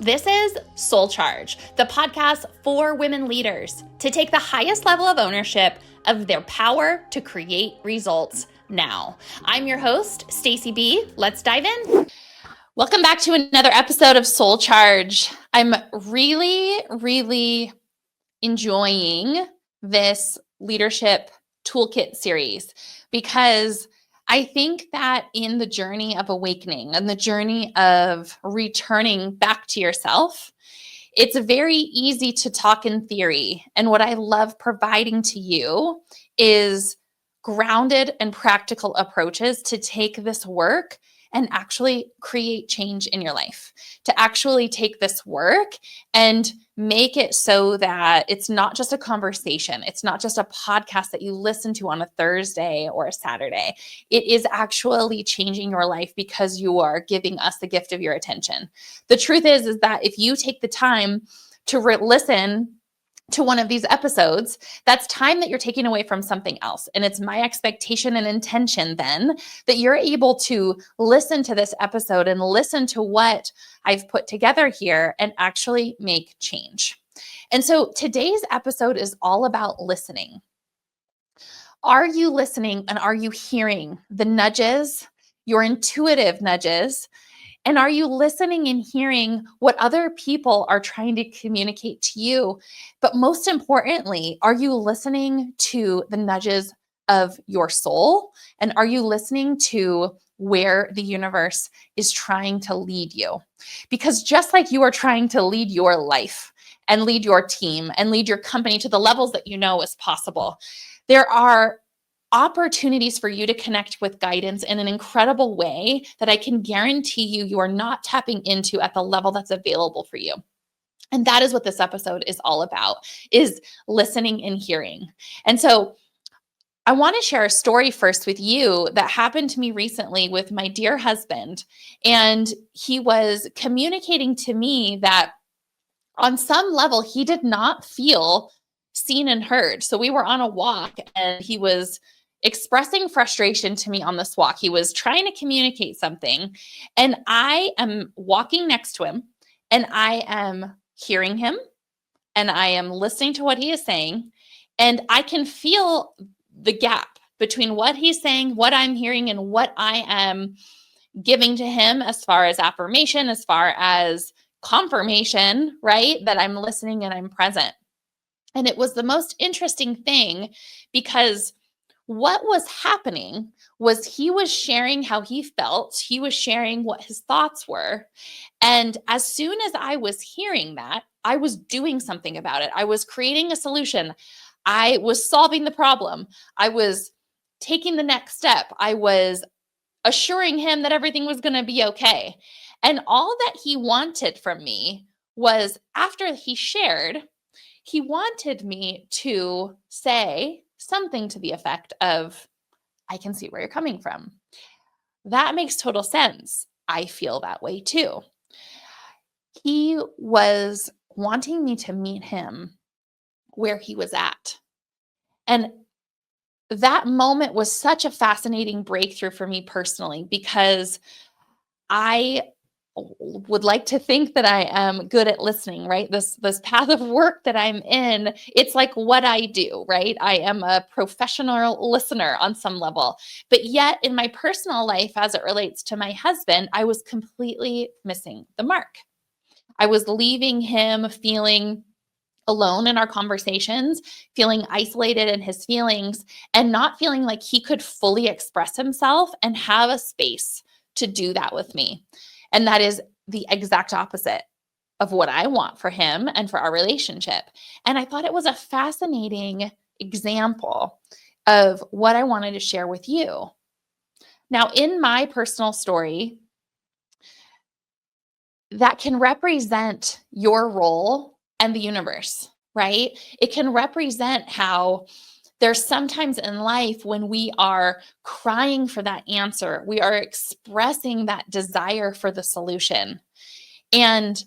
This is SoulCharge, the podcast for women leaders to take the highest level of ownership of their power to create results now. I'm your host, Stacey B. Let's dive in. Welcome back to another episode of SoulCharge. I'm really enjoying this Leadership Toolkit series because I think that in the journey of awakening and the journey of returning back to yourself, it's very easy to talk in theory. And what I love providing to you is grounded and practical approaches to take this work and actually create change in your life, to actually take this work and make it so that it's not just a conversation. It's not just a podcast that you listen to on a Thursday or a Saturday. It is actually changing your life because you are giving us the gift of your attention. The truth is that if you take the time to listen to one of these episodes, that's time that you're taking away from something else. And it's my expectation and intention then that you're able to listen to this episode and listen to what I've put together here and actually make change. And so today's episode is all about listening. Are you listening and are you hearing the nudges, your intuitive nudges? And are you listening and hearing what other people are trying to communicate to you? But most importantly, are you listening to the nudges of your soul? And are you listening to where the universe is trying to lead you? Because just like you are trying to lead your life and lead your team and lead your company to the levels that you know is possible, there are opportunities for you to connect with guidance in an incredible way that I can guarantee you are not tapping into at the level that's available for you. And that is what this episode is all about, is listening and hearing. And so I want to share a story first with you that happened to me recently with my dear husband. And he was communicating to me that on some level, he did not feel seen and heard. So we were on a walk and he was expressing frustration to me on this walk. He was trying to communicate something, and I am walking next to him and I am hearing him and I am listening to what he is saying, and I can feel the gap between what he's saying, what I'm hearing, and what I am giving to him as far as affirmation, as far as confirmation, right? That I'm listening and I'm present. And it was the most interesting thing because what was happening was he was sharing how he felt. He was sharing what his thoughts were. And as soon as I was hearing that, I was doing something about it. I was creating a solution. I was solving the problem. I was taking the next step. I was assuring him that everything was going to be okay. And all that he wanted from me was, after he shared, he wanted me to say something to the effect of, I can see where you're coming from. That makes total sense. I feel that way too. He was wanting me to meet him where he was at. And that moment was such a fascinating breakthrough for me personally, because I would like to think that I am good at listening, right? This path of work that I'm in, it's like what I do, right? I am a professional listener on some level. But yet in my personal life, as it relates to my husband, I was completely missing the mark. I was leaving him feeling alone in our conversations, feeling isolated in his feelings, and not feeling like he could fully express himself and have a space to do that with me. And that is the exact opposite of what I want for him and for our relationship. And I thought it was a fascinating example of what I wanted to share with you. Now, in my personal story, that can represent your role and the universe, right? It can represent how there's sometimes in life when we are crying for that answer, we are expressing that desire for the solution, and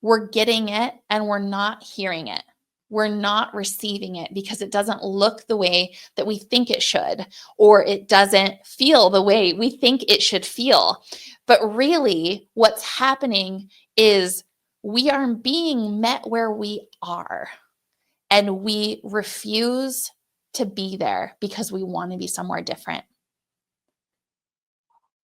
we're getting it and we're not hearing it. We're not receiving it because it doesn't look the way that we think it should, or it doesn't feel the way we think it should feel. But really, what's happening is We are being met where we are, and we refuse to be there because we want to be somewhere different.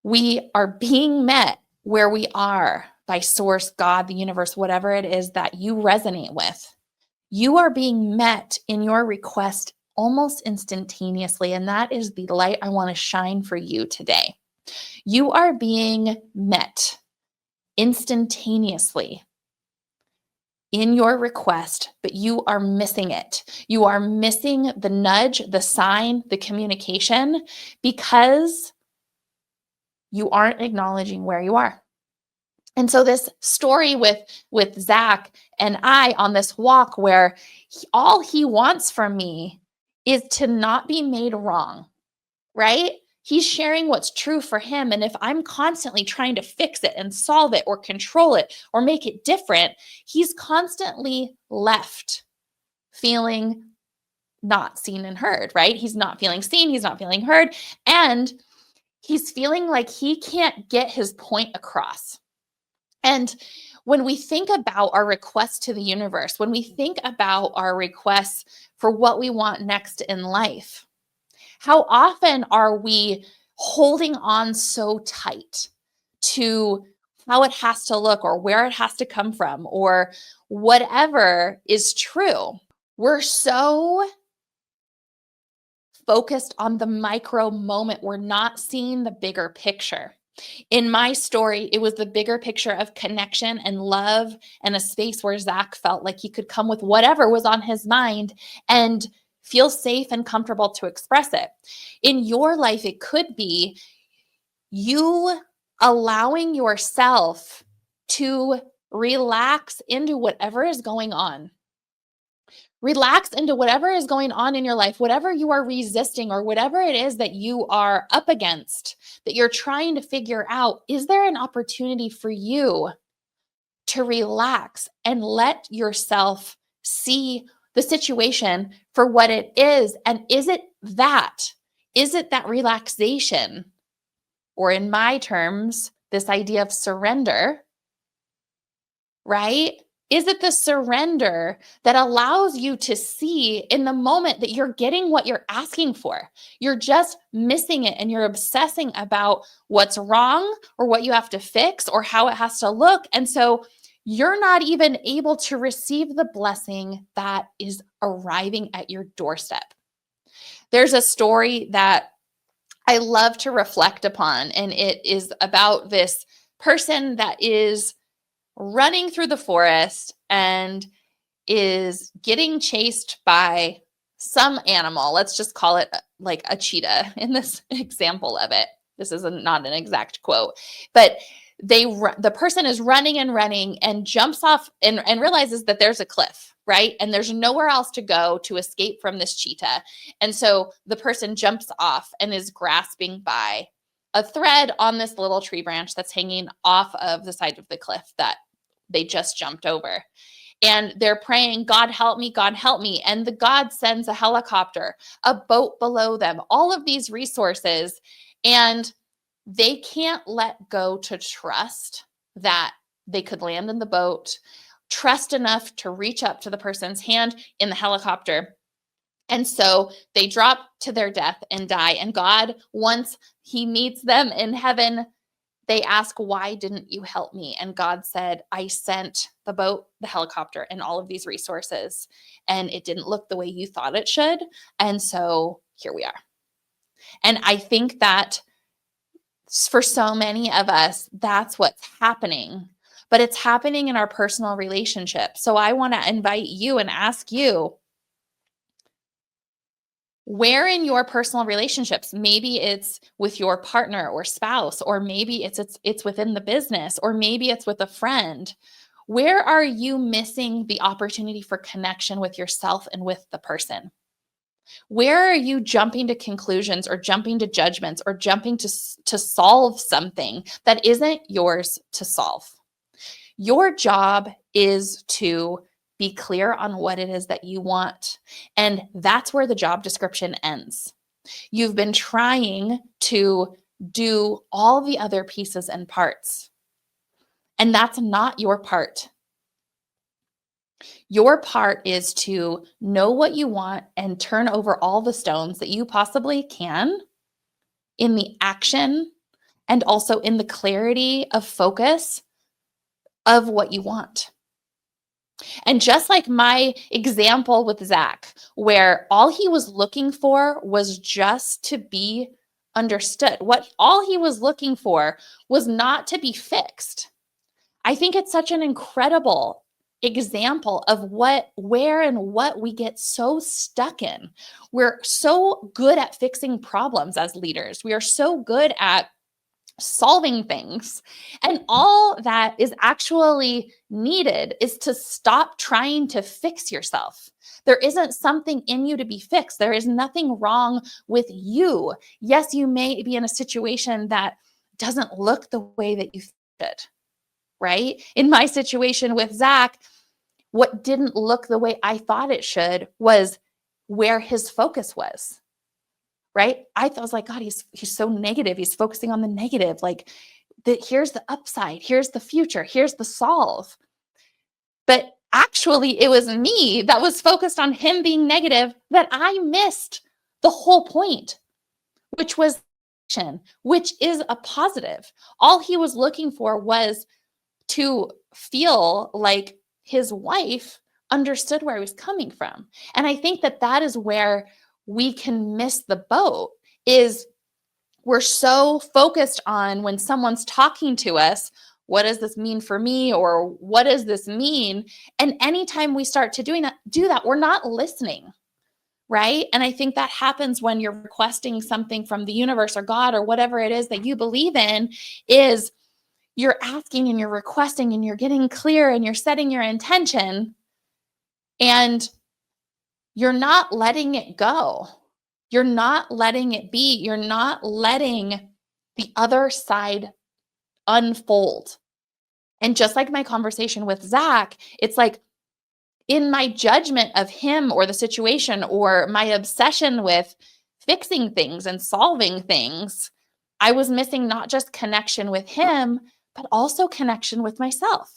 We are being met where we are by source, God, the universe, whatever it is that you resonate with. You are being met in your request almost instantaneously. And that is the light I want to shine for you today. You are being met instantaneously in your request, but you are missing it. You are missing the nudge, the sign, the communication, because you aren't acknowledging where you are. And so this story with Zach and I on this walk where all he wants from me is to not be made wrong, right? He's sharing what's true for him. And if I'm constantly trying to fix it and solve it or control it or make it different, he's constantly left feeling not seen and heard, right? He's not feeling seen. He's not feeling heard. And he's feeling like he can't get his point across. And when we think about our requests to the universe, when we think about our requests for what we want next in life, how often are we holding on so tight to how it has to look or where it has to come from or whatever is true? We're so focused on the micro moment. We're not seeing the bigger picture. In my story, it was the bigger picture of connection and love and a space where Zach felt like he could come with whatever was on his mind and feel safe and comfortable to express it. In your life, it could be you allowing yourself to relax into whatever is going on. Relax into whatever is going on in your life, whatever you are resisting or whatever it is that you are up against, that you're trying to figure out. Is there an opportunity for you to relax and let yourself see the situation for what it is? And is it that? Is it that relaxation? Or in my terms, this idea of surrender, right? Is it the surrender that allows you to see in the moment that you're getting what you're asking for? You're just missing it and you're obsessing about what's wrong or what you have to fix or how it has to look. And so you're not even able to receive the blessing that is arriving at your doorstep. There's a story that I love to reflect upon, and it is about this person that is running through the forest and is getting chased by some animal. Let's just call it like a cheetah in this example of it. This is not an exact quote, but the person is running and running and jumps off and realizes that there's a cliff, right? And there's nowhere else to go to escape from this cheetah. And so the person jumps off and is grasping by a thread on this little tree branch that's hanging off of the side of the cliff that they just jumped over. And they're praying, God help me, God help me. And the God sends a helicopter, a boat below them, all of these resources. And they can't let go to trust that they could land in the boat, trust enough to reach up to the person's hand in the helicopter. And so they drop to their death and die. And God, once he meets them in heaven, they ask, why didn't you help me? And God said, I sent the boat, the helicopter, and all of these resources, and it didn't look the way you thought it should. And so here we are. And I think that for so many of us, that's what's happening, but it's happening in our personal relationship. So I want to invite you and ask you, where in your personal relationships, maybe it's with your partner or spouse, or maybe it's within the business, or maybe it's with a friend. Where are you missing the opportunity for connection with yourself and with the person? Where are you jumping to conclusions or jumping to judgments or jumping to solve something that isn't yours to solve? Your job is to be clear on what it is that you want. And that's where the job description ends. You've been trying to do all the other pieces and parts. And that's not your part. Your part is to know what you want and turn over all the stones that you possibly can in the action and also in the clarity of focus of what you want. And just like my example with Zach, where all he was looking for was just to be understood, what all he was looking for was not to be fixed. I think it's such an incredible example of where and what we get so stuck in. We're so good at fixing problems as leaders. We are so good at solving things. And all that is actually needed is to stop trying to fix yourself. There isn't something in you to be fixed. There is nothing wrong with you. Yes, you may be in a situation that doesn't look the way that you should, right? In my situation with Zach, what didn't look the way I thought it should was where his focus was. Right? I was like, God, he's so negative. He's focusing on the negative. Like, here's the upside. Here's the future. Here's the solve. But actually, it was me that was focused on him being negative that I missed the whole point, which was action, which is a positive. All he was looking for was to feel like his wife understood where he was coming from. And I think that that is where we can miss the boat, is we're so focused on when someone's talking to us, what does this mean for me? Or what does this mean? And anytime we start to do that, we're not listening, right? And I think that happens when you're requesting something from the universe or God or whatever it is that you believe in, is you're asking and you're requesting and you're getting clear and you're setting your intention, and you're not letting it go. You're not letting it be. You're not letting the other side unfold. And just like my conversation with Zach, it's like in my judgment of him or the situation or my obsession with fixing things and solving things, I was missing not just connection with him, but also connection with myself.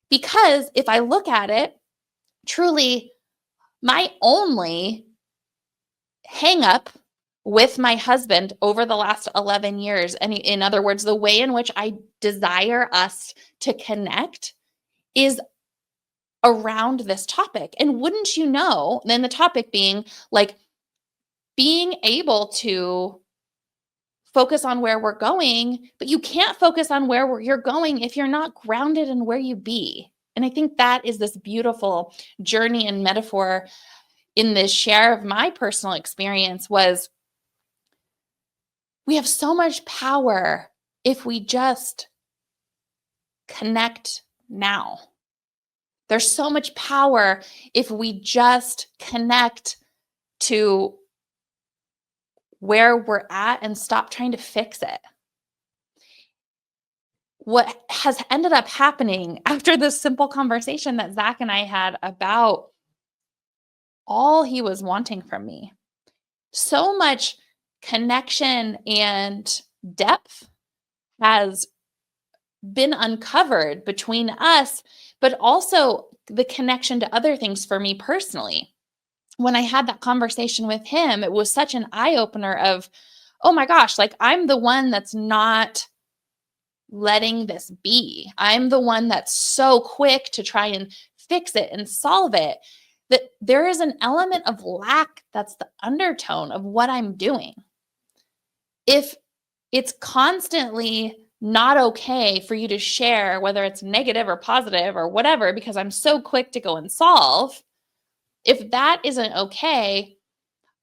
Because if I look at it, truly, my only hang up with my husband over the last 11 years, and in other words, the way in which I desire us to connect, is around this topic. And wouldn't you know, then the topic being like being able to focus on where we're going, but you can't focus on where you're going if you're not grounded in where you be. And I think that is this beautiful journey and metaphor in this share of my personal experience, was we have so much power if we just connect now. There's so much power if we just connect to where we're at and stop trying to fix it. What has ended up happening after this simple conversation that Zach and I had about all he was wanting from me, so much connection and depth has been uncovered between us, but also the connection to other things for me personally. When I had that conversation with him, it was such an eye-opener of, oh my gosh, like I'm the one that's not letting this be. I'm the one that's so quick to try and fix it and solve it, that there is an element of lack that's the undertone of what I'm doing. If it's constantly not okay for you to share, whether it's negative or positive or whatever, because I'm so quick to go and solve, if that isn't okay,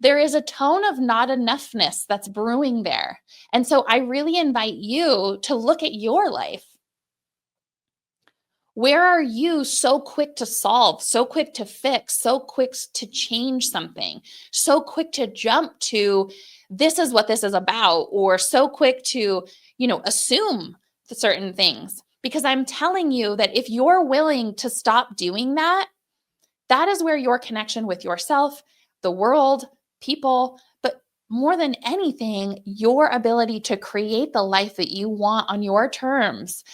there is a tone of not enoughness that's brewing there. And so I really invite you to look at your life. Where are you so quick to solve, so quick to fix, so quick to change something, so quick to jump to this is what this is about, or so quick to, assume certain things? Because I'm telling you that if you're willing to stop doing that, that is where your connection with yourself, the world, people, but more than anything, your ability to create the life that you want on your terms,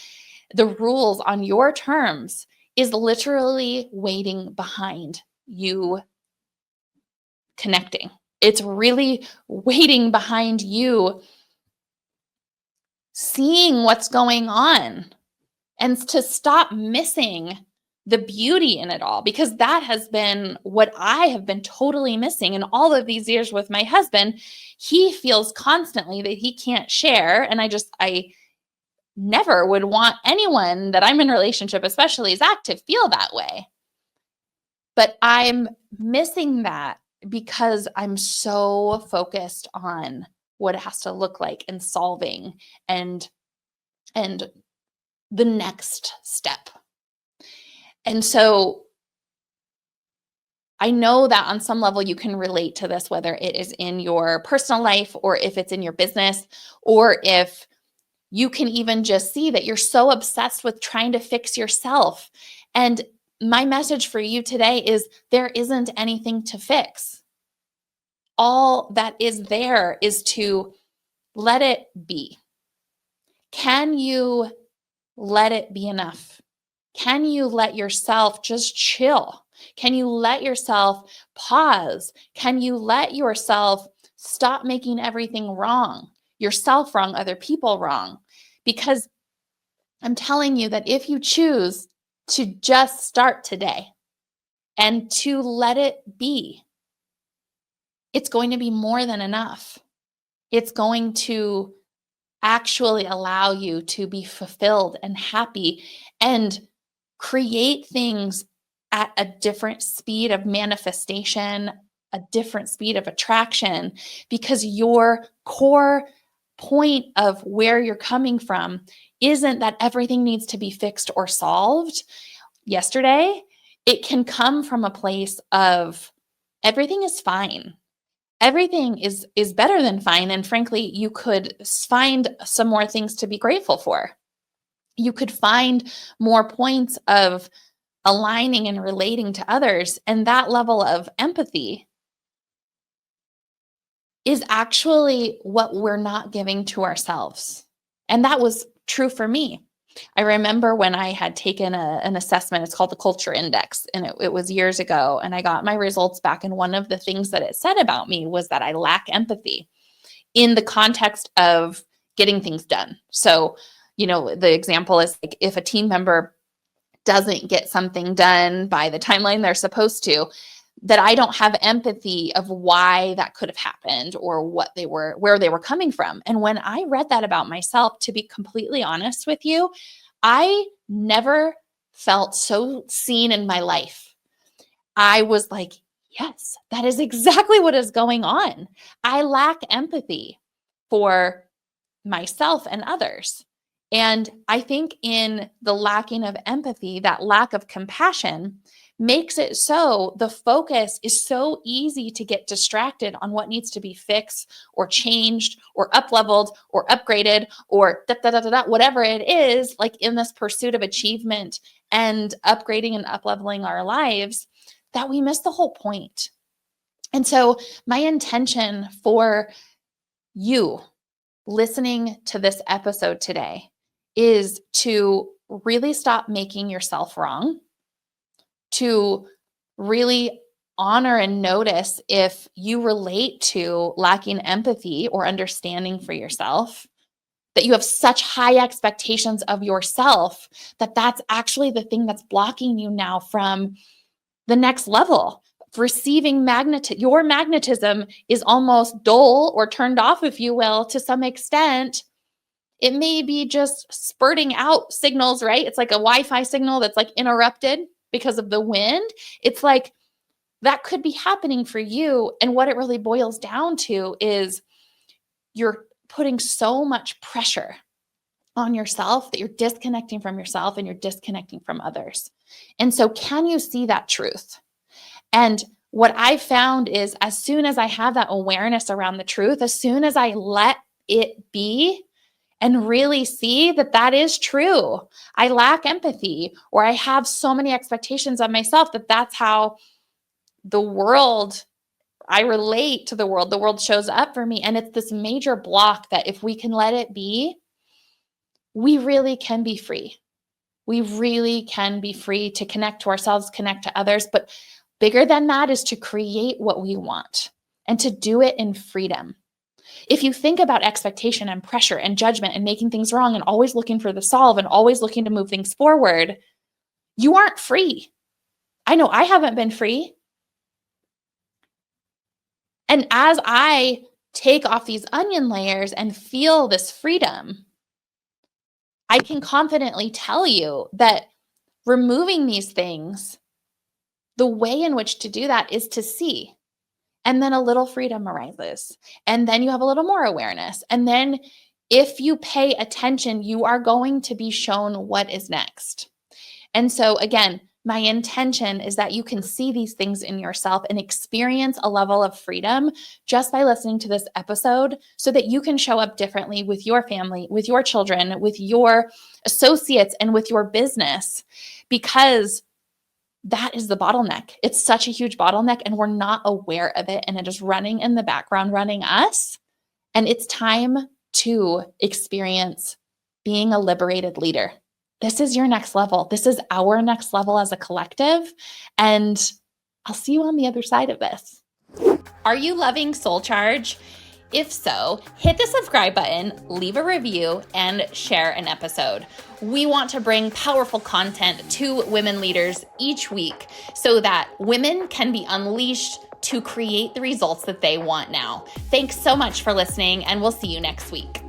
the rules on your terms, is literally waiting behind you connecting. It's really waiting behind you seeing what's going on and to stop missing the beauty in it all, because that has been what I have been totally missing in all of these years with my husband. He feels constantly that he can't share. And I never would want anyone that I'm in a relationship, especially Zach, to feel that way. But I'm missing that because I'm so focused on what it has to look like and solving and the next step. And so I know that on some level you can relate to this, whether it is in your personal life or if it's in your business, or if you can even just see that you're so obsessed with trying to fix yourself. And my message for you today is there isn't anything to fix. All that is there is to let it be. Can you let it be enough? Can you let yourself just chill? Can you let yourself pause? Can you let yourself stop making everything wrong? Yourself wrong, other people wrong? Because I'm telling you that if you choose to just start today and to let it be, it's going to be more than enough. It's going to actually allow you to be fulfilled and happy and create things at a different speed of manifestation, a different speed of attraction, because your core point of where you're coming from isn't that everything needs to be fixed or solved yesterday. It can come from a place of everything is fine. Everything is better than fine. And frankly, you could find some more things to be grateful for. You could find more points of aligning and relating to others. And that level of empathy is actually what we're not giving to ourselves. And that was true for me. I remember when I had taken an assessment, it's called the Culture Index, and it was years ago, and I got my results back. And one of the things that it said about me was that I lack empathy in the context of getting things done. So, the example is like if a team member doesn't get something done by the timeline they're supposed to, that I don't have empathy of why that could have happened or where they were coming from. And when I read that about myself, to be completely honest with you, I never felt so seen in my life. I was like, yes, that is exactly what is going on. I lack empathy for myself and others. And I think in the lacking of empathy, that lack of compassion makes it so the focus is so easy to get distracted on what needs to be fixed or changed or up-leveled or upgraded or whatever it is, like in this pursuit of achievement and upgrading and up-leveling our lives, that we miss the whole point. And so my intention for you listening to this episode today is to really stop making yourself wrong, to really honor and notice if you relate to lacking empathy or understanding for yourself, that you have such high expectations of yourself that that's actually the thing that's blocking you now from the next level. Receiving your magnetism is almost dull or turned off, if you will, to some extent. It may be just spurting out signals, right? It's like a Wi-Fi signal that's like interrupted because of the wind. It's like that could be happening for you. And what it really boils down to is you're putting so much pressure on yourself that you're disconnecting from yourself and you're disconnecting from others. And so can you see that truth? And what I found is as soon as I have that awareness around the truth, as soon as I let it be and really see that that is true, I lack empathy or I have so many expectations of myself that that's how the world, I relate to the world shows up for me. And it's this major block that if we can let it be, we really can be free. We really can be free to connect to ourselves, connect to others, but bigger than that is to create what we want and to do it in freedom. If you think about expectation and pressure and judgment and making things wrong and always looking for the solve and always looking to move things forward, you aren't free. I know I haven't been free. And as I take off these onion layers and feel this freedom, I can confidently tell you that removing these things, the way in which to do that is to see. And then a little freedom arises. And then you have a little more awareness. And then if you pay attention, you are going to be shown what is next. And so again, my intention is that you can see these things in yourself and experience a level of freedom just by listening to this episode so that you can show up differently with your family, with your children, with your associates, and with your business, because that is the bottleneck. It's such a huge bottleneck and we're not aware of it, and it is running in the background, running us. And it's time to experience being a liberated leader. This is your next level. This is our next level as a collective. And I'll see you on the other side of this. Are you loving SoulCharge? If so, hit the subscribe button, leave a review, and share an episode. We want to bring powerful content to women leaders each week so that women can be unleashed to create the results that they want now. Thanks so much for listening, and we'll see you next week.